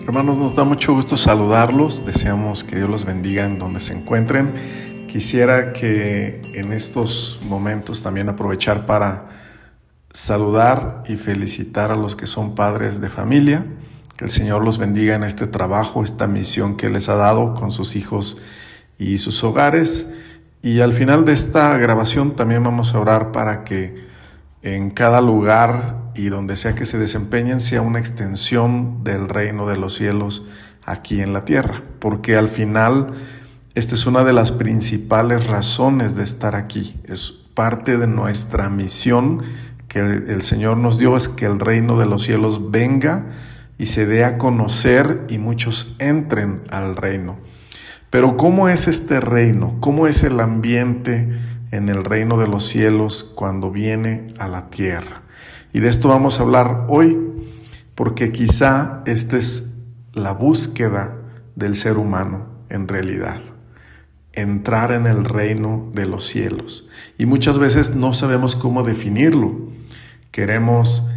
Hermanos, nos da mucho gusto saludarlos. Deseamos que Dios los bendiga en donde se encuentren. Quisiera que en estos momentos también aprovechar para saludar y felicitar a los que son padres de familia. Que el Señor los bendiga en este trabajo, esta misión que les ha dado con sus hijos y sus hogares. Y al final de esta grabación también vamos a orar para que en cada lugar y donde sea que se desempeñen sea una extensión del reino de los cielos aquí en la tierra, porque al final esta es una de las principales razones de estar aquí. Es parte de nuestra misión que el Señor nos dio, es que el reino de los cielos venga y se dé a conocer y muchos entren al reino. Pero ¿cómo es este reino? ¿Cómo es el ambiente en el reino de los cielos cuando viene a la tierra? Y de esto vamos a hablar hoy, porque quizá esta es la búsqueda del ser humano en realidad, entrar en el reino de los cielos. Y muchas veces no sabemos cómo definirlo. Queremos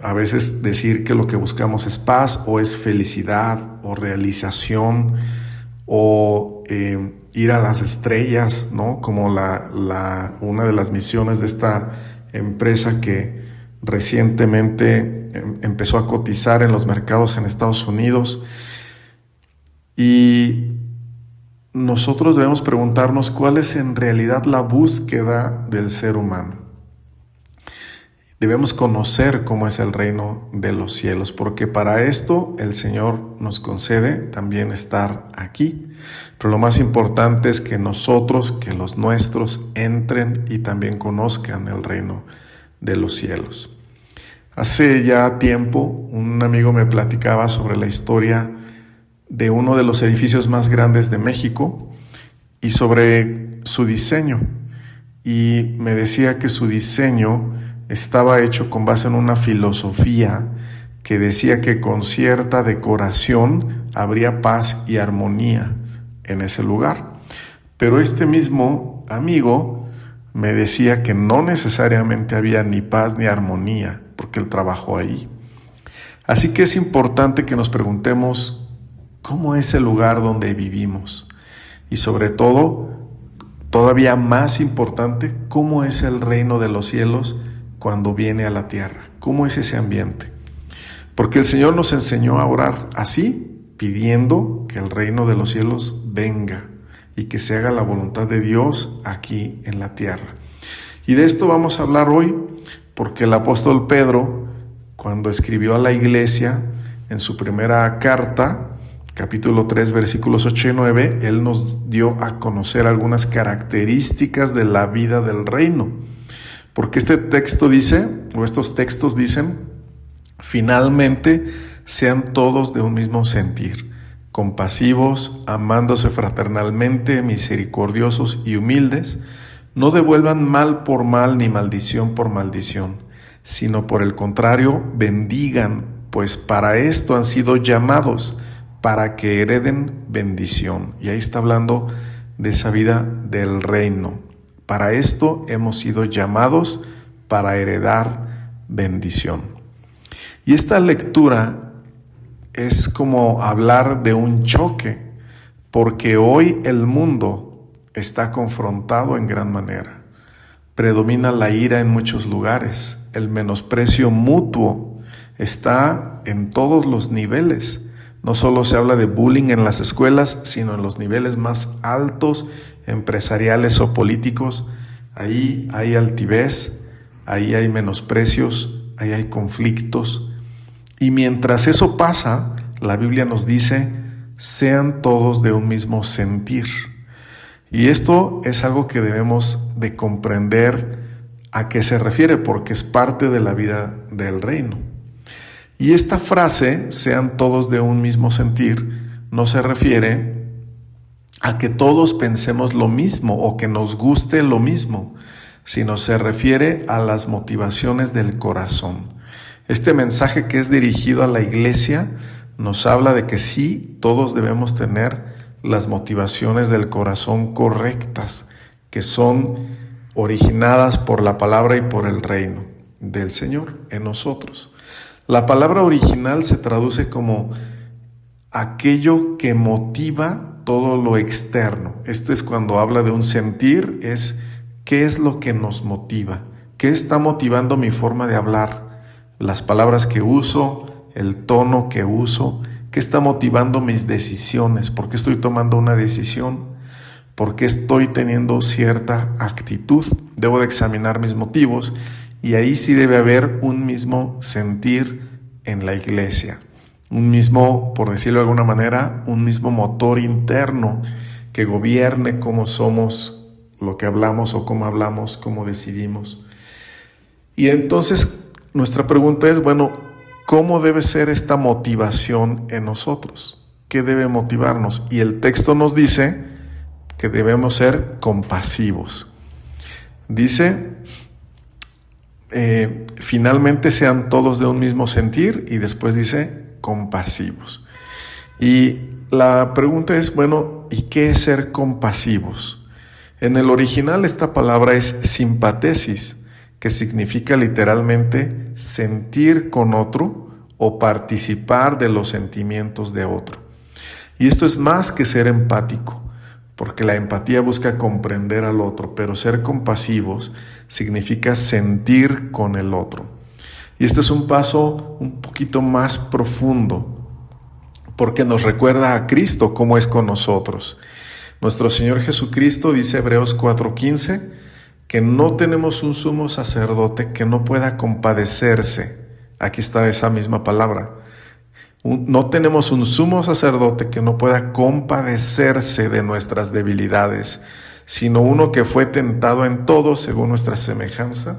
a veces decir que lo que buscamos es paz, o es felicidad, o realización, o ir a las estrellas, ¿no? Como una de las misiones de esta empresa que recientemente empezó a cotizar en los mercados en Estados Unidos. Y nosotros debemos preguntarnos cuál es en realidad la búsqueda del ser humano. Debemos conocer cómo es el reino de los cielos, porque para esto el Señor nos concede también estar aquí. Pero lo más importante es que nosotros, que los nuestros, entren y también conozcan el reino de los cielos. Hace ya tiempo, un amigo me platicaba sobre la historia de uno de los edificios más grandes de México y sobre su diseño. Y me decía que su diseño estaba hecho con base en una filosofía que decía que con cierta decoración habría paz y armonía en ese lugar. Pero este mismo amigo me decía que no necesariamente había ni paz ni armonía, porque él trabajó ahí. Así que es importante que nos preguntemos cómo es el lugar donde vivimos. Y sobre todo, todavía más importante, cómo es el reino de los cielos cuando viene a la tierra. ¿Cómo es ese ambiente? Porque el Señor nos enseñó a orar así, pidiendo que el reino de los cielos venga y que se haga la voluntad de Dios aquí en la tierra. Y de esto vamos a hablar hoy, porque el apóstol Pedro, cuando escribió a la iglesia en su primera carta, capítulo 3, versículos 8 y 9, él nos dio a conocer algunas características de la vida del reino. Porque este texto dice, o estos textos dicen, finalmente sean todos de un mismo sentir, compasivos, amándose fraternalmente, misericordiosos y humildes, no devuelvan mal por mal ni maldición por maldición, sino por el contrario, bendigan, pues para esto han sido llamados, para que hereden bendición. Y ahí está hablando de esa vida del reino. Para esto hemos sido llamados, para heredar bendición. Y esta lectura es como hablar de un choque, porque hoy el mundo está confrontado en gran manera. Predomina la ira en muchos lugares, el menosprecio mutuo está en todos los niveles. No solo se habla de bullying en las escuelas, sino en los niveles más altos, empresariales o políticos. Ahí hay altivez, ahí hay menosprecios, ahí hay conflictos. Y mientras eso pasa, la Biblia nos dice, sean todos de un mismo sentir. Y esto es algo que debemos de comprender a qué se refiere, porque es parte de la vida del reino. Y esta frase, sean todos de un mismo sentir, no se refiere a que todos pensemos lo mismo o que nos guste lo mismo, sino se refiere a las motivaciones del corazón. Este mensaje que es dirigido a la iglesia nos habla de que sí, todos debemos tener las motivaciones del corazón correctas, que son originadas por la palabra y por el reino del Señor en nosotros. La palabra original se traduce como aquello que motiva todo lo externo. Esto es cuando habla de un sentir, es qué es lo que nos motiva, qué está motivando mi forma de hablar, las palabras que uso, el tono que uso, qué está motivando mis decisiones, por qué estoy tomando una decisión, por qué estoy teniendo cierta actitud. Debo de examinar mis motivos y ahí sí debe haber un mismo sentir en la iglesia. Un mismo, por decirlo de alguna manera, un mismo motor interno que gobierne cómo somos, lo que hablamos o cómo hablamos, cómo decidimos. Y entonces nuestra pregunta es, bueno, ¿cómo debe ser esta motivación en nosotros? ¿Qué debe motivarnos? Y el texto nos dice que debemos ser compasivos. Dice, finalmente sean todos de un mismo sentir, y después dice, compasivos. Y la pregunta es, bueno, ¿y qué es ser compasivos? En el original esta palabra es simpatesis, que significa literalmente sentir con otro o participar de los sentimientos de otro. Y esto es más que ser empático, porque la empatía busca comprender al otro, pero ser compasivos significa sentir con el otro. Y este es un paso un poquito más profundo, porque nos recuerda a Cristo cómo es con nosotros. Nuestro Señor Jesucristo, dice Hebreos 4:15, que no tenemos un sumo sacerdote que no pueda compadecerse. Aquí está esa misma palabra. No tenemos un sumo sacerdote que no pueda compadecerse de nuestras debilidades, sino uno que fue tentado en todo según nuestra semejanza,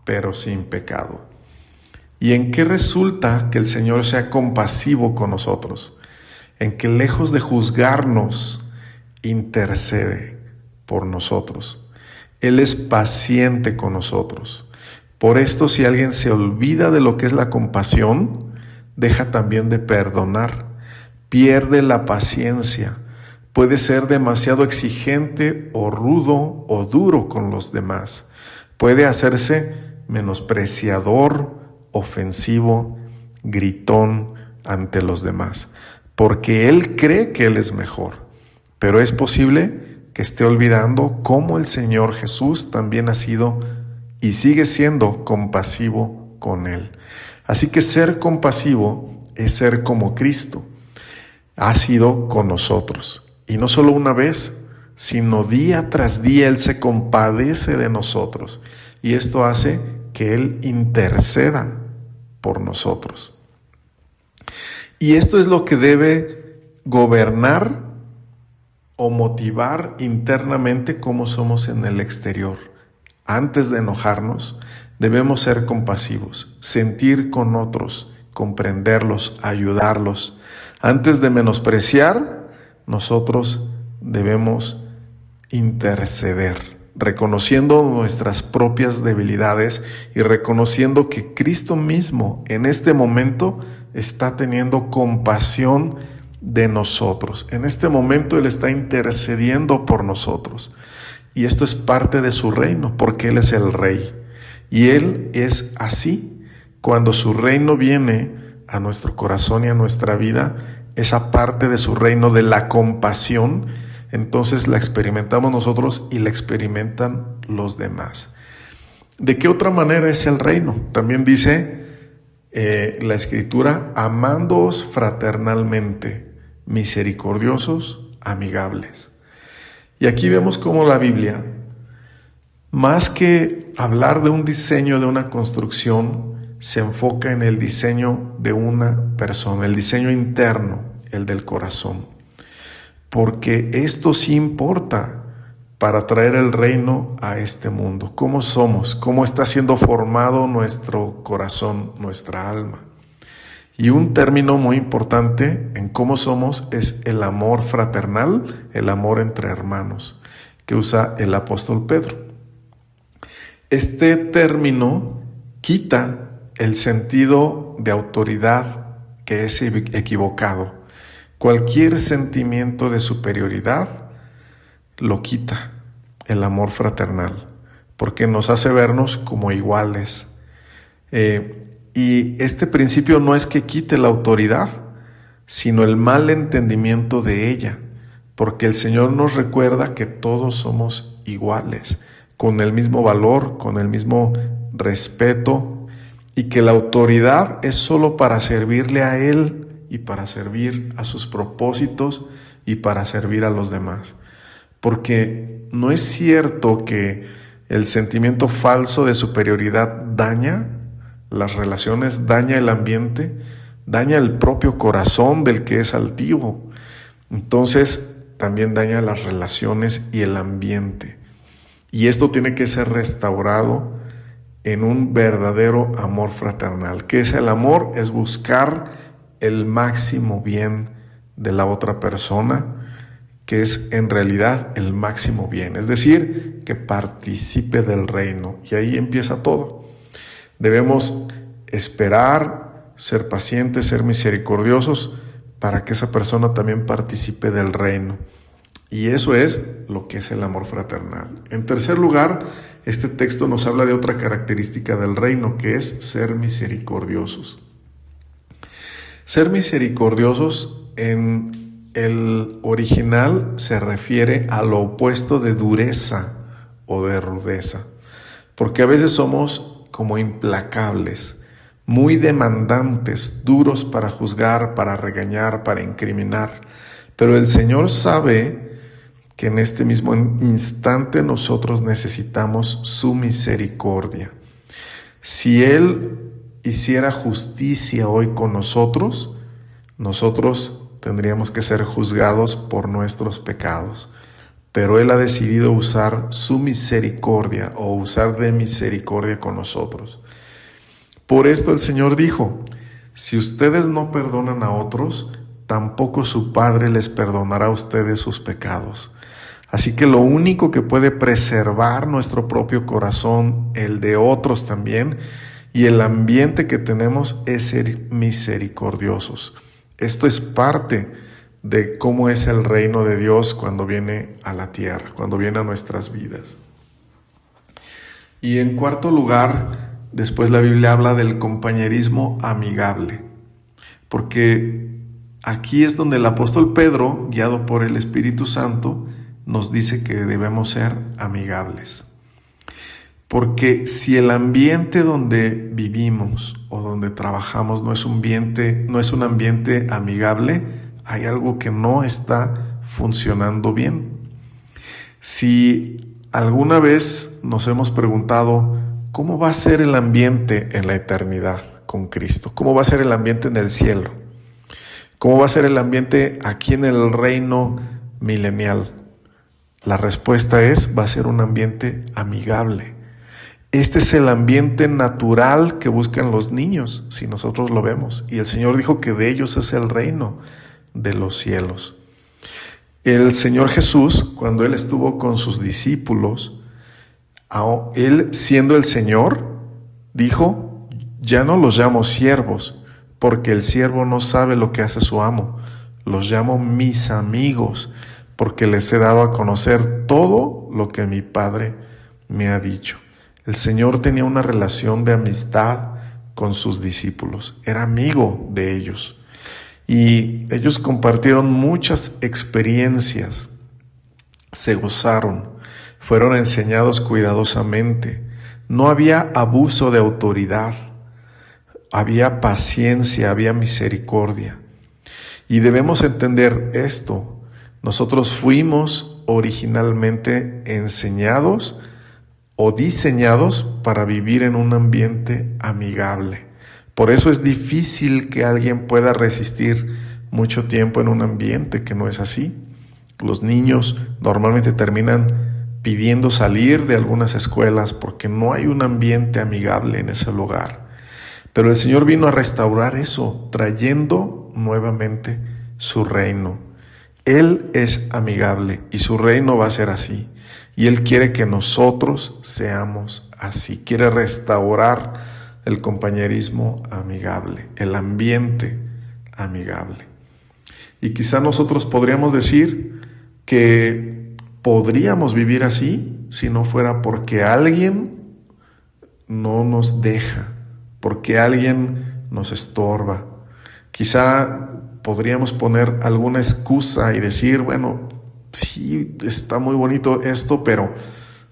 pero sin pecado. ¿Y en qué resulta que el Señor sea compasivo con nosotros? En que lejos de juzgarnos, intercede por nosotros. Él es paciente con nosotros. Por esto, si alguien se olvida de lo que es la compasión, deja también de perdonar, pierde la paciencia, puede ser demasiado exigente o rudo o duro con los demás, puede hacerse menospreciador, ofensivo, gritón ante los demás, porque él cree que él es mejor, pero es posible que esté olvidando cómo el Señor Jesús también ha sido y sigue siendo compasivo con él. Así que ser compasivo es ser como Cristo ha sido con nosotros. Y no solo una vez, sino día tras día Él se compadece de nosotros. Y esto hace que Él interceda por nosotros. Y esto es lo que debe gobernar o motivar internamente cómo somos en el exterior. Antes de enojarnos, debemos ser compasivos, sentir con otros, comprenderlos, ayudarlos. Antes de menospreciar, nosotros debemos interceder, reconociendo nuestras propias debilidades y reconociendo que Cristo mismo en este momento está teniendo compasión de nosotros. En este momento Él está intercediendo por nosotros. Y esto es parte de su reino, porque Él es el Rey. Y Él es así. Cuando su reino viene a nuestro corazón y a nuestra vida, esa parte de su reino de la compasión, entonces la experimentamos nosotros y la experimentan los demás. ¿De qué otra manera es el reino? También dice la Escritura, amándoos fraternalmente, misericordiosos, amigables. Y aquí vemos cómo la Biblia, más que hablar de un diseño de una construcción, se enfoca en el diseño de una persona, el diseño interno, el del corazón. Porque esto sí importa para traer el reino a este mundo. ¿Cómo somos? ¿Cómo está siendo formado nuestro corazón, nuestra alma? Y un término muy importante en cómo somos es el amor fraternal, el amor entre hermanos, que usa el apóstol Pedro. Este término quita el sentido de autoridad que es equivocado. Cualquier sentimiento de superioridad lo quita el amor fraternal, porque nos hace vernos como iguales. Y este principio no es que quite la autoridad, sino el mal entendimiento de ella, porque el Señor nos recuerda que todos somos iguales, con el mismo valor, con el mismo respeto, y que la autoridad es solo para servirle a Él y para servir a sus propósitos y para servir a los demás. Porque no es cierto que el sentimiento falso de superioridad daña las relaciones, daña el ambiente, daña el propio corazón del que es altivo. Entonces también daña las relaciones y el ambiente. Y esto tiene que ser restaurado en un verdadero amor fraternal. ¿Qué es el amor? Es buscar el máximo bien de la otra persona, que es en realidad el máximo bien. Es decir, que participe del reino. Y ahí empieza todo. Debemos esperar, ser pacientes, ser misericordiosos para que esa persona también participe del reino. Y eso es lo que es el amor fraternal. En tercer lugar, este texto nos habla de otra característica del reino, que es ser misericordiosos. Ser misericordiosos en el original se refiere a lo opuesto de dureza o de rudeza, porque a veces somos como implacables, muy demandantes, duros para juzgar, para regañar, para incriminar. Pero el Señor sabe que en este mismo instante nosotros necesitamos su misericordia. Si Él hiciera justicia hoy con nosotros, nosotros tendríamos que ser juzgados por nuestros pecados. Pero Él ha decidido usar su misericordia o usar de misericordia con nosotros. Por esto el Señor dijo: si ustedes no perdonan a otros, tampoco su Padre les perdonará a ustedes sus pecados. Así que lo único que puede preservar nuestro propio corazón, el de otros también, y el ambiente que tenemos es ser misericordiosos. Esto es parte de cómo es el reino de Dios cuando viene a la tierra, cuando viene a nuestras vidas. Y en cuarto lugar, después la Biblia habla del compañerismo amigable, porque aquí es donde el apóstol Pedro, guiado por el Espíritu Santo, nos dice que debemos ser amigables. Porque si el ambiente donde vivimos o donde trabajamos no es un ambiente amigable, hay algo que no está funcionando bien. Si alguna vez nos hemos preguntado cómo va a ser el ambiente en la eternidad con Cristo, cómo va a ser el ambiente en el cielo, cómo va a ser el ambiente aquí en el reino milenial, la respuesta es: va a ser un ambiente amigable. Este es el ambiente natural que buscan los niños, si nosotros lo vemos. Y el Señor dijo que de ellos es el reino de los cielos. El Señor Jesús, cuando Él estuvo con sus discípulos, Él siendo el Señor, dijo: ya no los llamo siervos, porque el siervo no sabe lo que hace su amo. Los llamo mis amigos, porque les he dado a conocer todo lo que mi Padre me ha dicho. El Señor tenía una relación de amistad con sus discípulos, era amigo de ellos. Y ellos compartieron muchas experiencias, se gozaron, fueron enseñados cuidadosamente. No había abuso de autoridad, había paciencia, había misericordia. Y debemos entender esto. Nosotros fuimos originalmente enseñados o diseñados para vivir en un ambiente amigable. Por eso es difícil que alguien pueda resistir mucho tiempo en un ambiente que no es así. Los niños normalmente terminan pidiendo salir de algunas escuelas porque no hay un ambiente amigable en ese lugar. Pero el Señor vino a restaurar eso, trayendo nuevamente su reino. Él es amigable y su reino va a ser así. Y Él quiere que nosotros seamos así. Quiere restaurar el compañerismo amigable, el ambiente amigable. Y quizá nosotros podríamos decir que podríamos vivir así si no fuera porque alguien no nos deja, porque alguien nos estorba. Quizá podríamos poner alguna excusa y decir, bueno, sí, está muy bonito esto, pero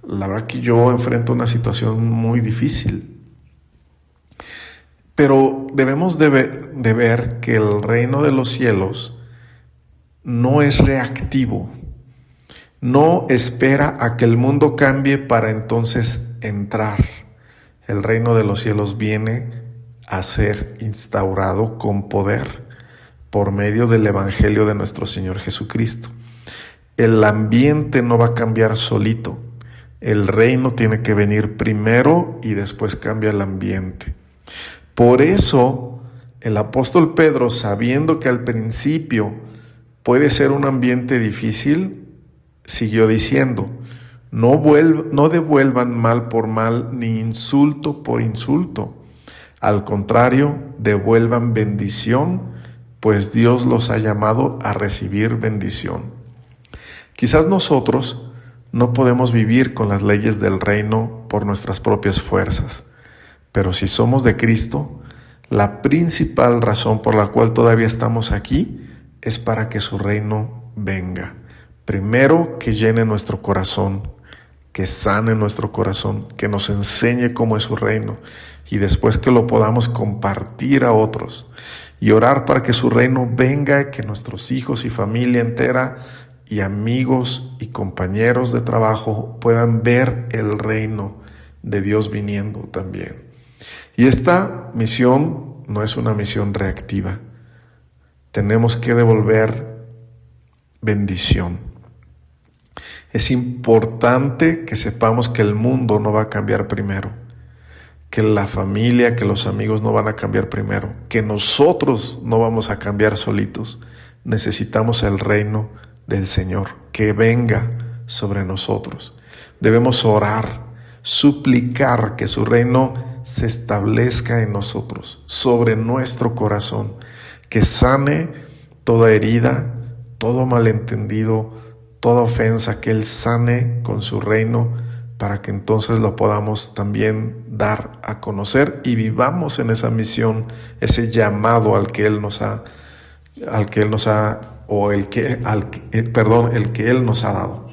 la verdad que yo enfrento una situación muy difícil. Pero debemos de ver que el reino de los cielos no es reactivo. No espera a que el mundo cambie para entonces entrar. El reino de los cielos viene a ser instaurado con poder por medio del Evangelio de nuestro Señor Jesucristo. El ambiente no va a cambiar solito. El reino tiene que venir primero y después cambia el ambiente. Por eso, el apóstol Pedro, sabiendo que al principio puede ser un ambiente difícil, siguió diciendo, no devuelvan mal por mal ni insulto por insulto. Al contrario, devuelvan bendición, pues Dios los ha llamado a recibir bendición. Quizás nosotros no podemos vivir con las leyes del reino por nuestras propias fuerzas, pero si somos de Cristo, la principal razón por la cual todavía estamos aquí es para que su reino venga. Primero, que llene nuestro corazón, que sane nuestro corazón, que nos enseñe cómo es su reino y después que lo podamos compartir a otros y orar para que su reino venga, que nuestros hijos y familia entera y amigos y compañeros de trabajo puedan ver el reino de Dios viniendo también. Y esta misión no es una misión reactiva. Tenemos que devolver bendición. Es importante que sepamos que el mundo no va a cambiar primero, que la familia, que los amigos no van a cambiar primero, que nosotros no vamos a cambiar solitos. Necesitamos el reino del Señor, que venga sobre nosotros. Debemos orar, suplicar que su reino se establezca en nosotros, sobre nuestro corazón, que sane toda herida, todo malentendido, toda ofensa, que Él sane con su reino para que entonces lo podamos también dar a conocer y vivamos en esa misión, ese llamado al que Él nos ha dado.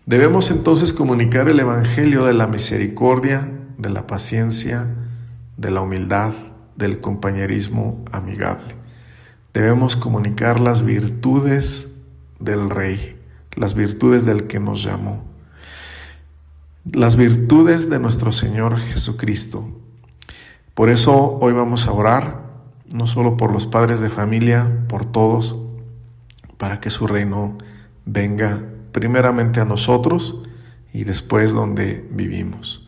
Debemos entonces comunicar el evangelio de la misericordia, de la paciencia, de la humildad, del compañerismo amigable. Debemos comunicar las virtudes del Rey, las virtudes del que nos llamó, las virtudes de nuestro Señor Jesucristo. Por eso hoy vamos a orar, no solo por los padres de familia, por todos, para que su reino venga primeramente a nosotros y después donde vivimos.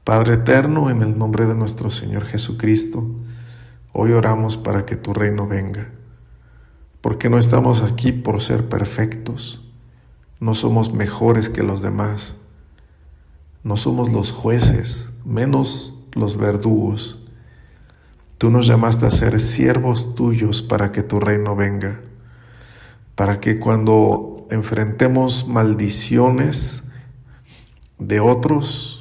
Padre eterno, en el nombre de nuestro Señor Jesucristo, hoy oramos para que tu reino venga, porque no estamos aquí por ser perfectos, no somos mejores que los demás, no somos los jueces, menos los verdugos. Tú nos llamaste a ser siervos tuyos para que tu reino venga, para que cuando enfrentemos maldiciones de otros,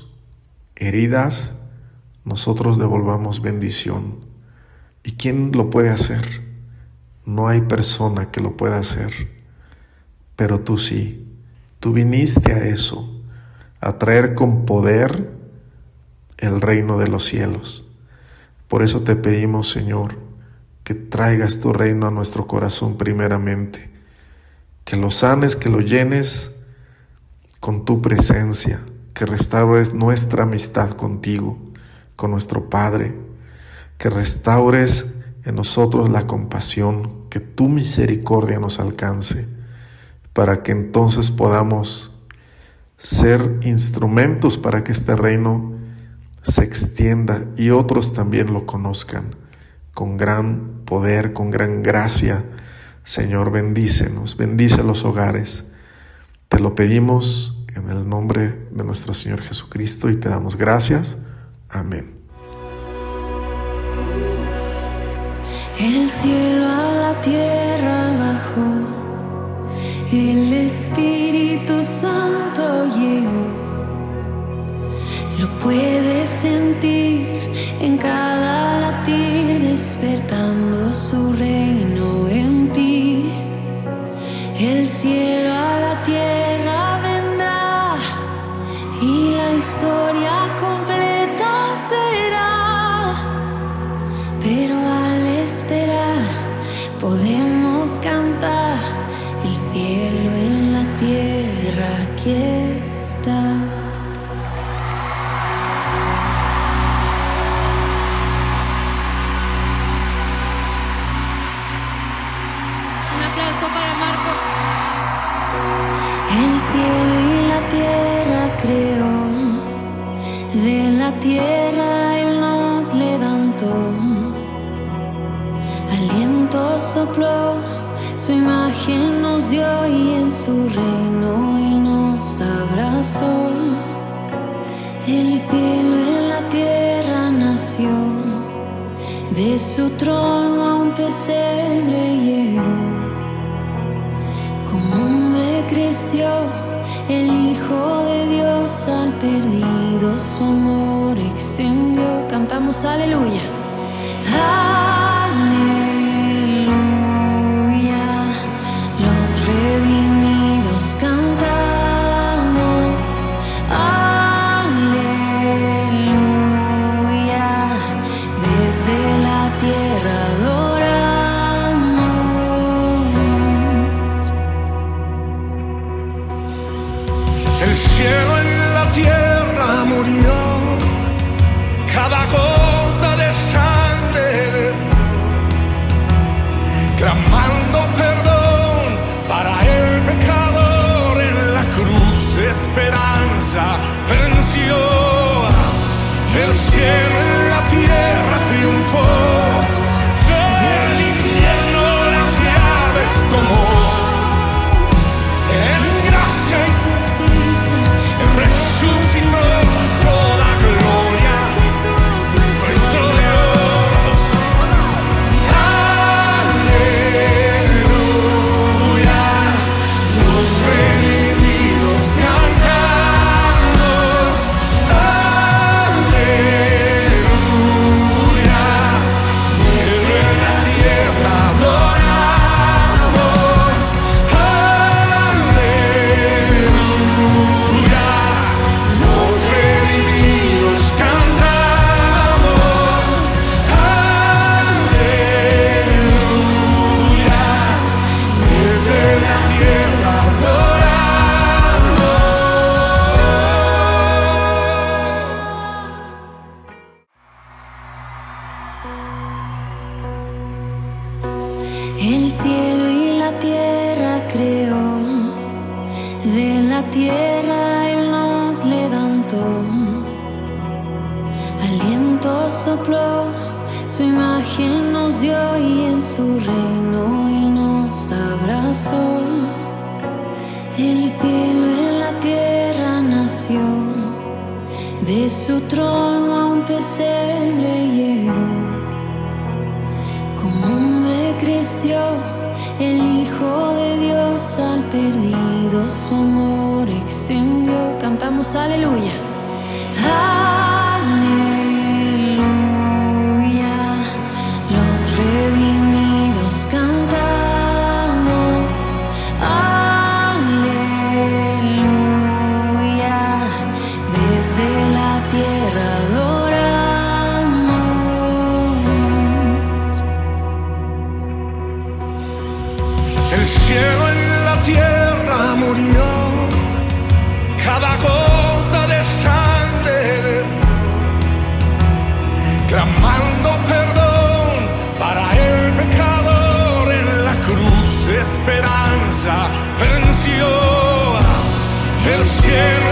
heridas, nosotros devolvamos bendición. ¿Y quién lo puede hacer? No hay persona que lo pueda hacer, pero tú sí. Tú viniste a eso, a traer con poder el reino de los cielos. Por eso te pedimos, Señor, que traigas tu reino a nuestro corazón primeramente, que lo sanes, que lo llenes con tu presencia, que restaures nuestra amistad contigo, con nuestro Padre, que restaures en nosotros la compasión, que tu misericordia nos alcance, para que entonces podamos ser instrumentos para que este reino se extienda y otros también lo conozcan con gran poder, con gran gracia. Señor, bendícenos, bendice los hogares. Te lo pedimos en el nombre de nuestro Señor Jesucristo y te damos gracias. Amén. El cielo a la tierra bajó, el Espíritu Santo llegó. Lo puedes sentir en en cada latir, despertando su reino en ti. El cielo a la tierra vendrá y la historia completa será. Pero al esperar podemos cantar, el cielo en la tierra aquí está. Un aplauso para Marcos. El cielo y la tierra creó, de la tierra Él nos levantó. Aliento sopló, su imagen nos dio y en su reino Él nos abrazó. El cielo en la tierra nació, de su trono a un pesebre llegó. Como hombre creció, el Hijo de Dios al perdido su amor extendió. Cantamos aleluya. Aleluya, los redimidos cantamos. Aleluya, desde la tierra adoramos. El cielo en la tierra murió, cada gota de sangre vertió, clamando perdón para el pecador. En la cruz esperanza venció. El cielo en la tierra triunfó, del infierno las llaves tomó. En gracia y resucitó, toda gloria nuestro Dios. Aleluya, los redimidos cantamos. Aleluya, cielo en la tierra adoramos. Aleluya, los redimidos cantamos. Aleluya, desde la tierra adoramos. El cielo y la tierra creó, de la tierra Él nos levantó. Aliento sopló, su imagen nos dio y en su reino Él nos abrazó. El cielo en la tierra nació, de su trono a un pesebre llegó. Como hombre creció, el Hijo de Dios al perdido su amor extendió. Cantamos aleluya. Aleluya, los redimidos cantamos. Aleluya, desde la tierra adoramos. El cielo en la tierra murió, cada gota de sangre vertió, clamando perdón para el pecador. En la cruz esperanza venció. El cielo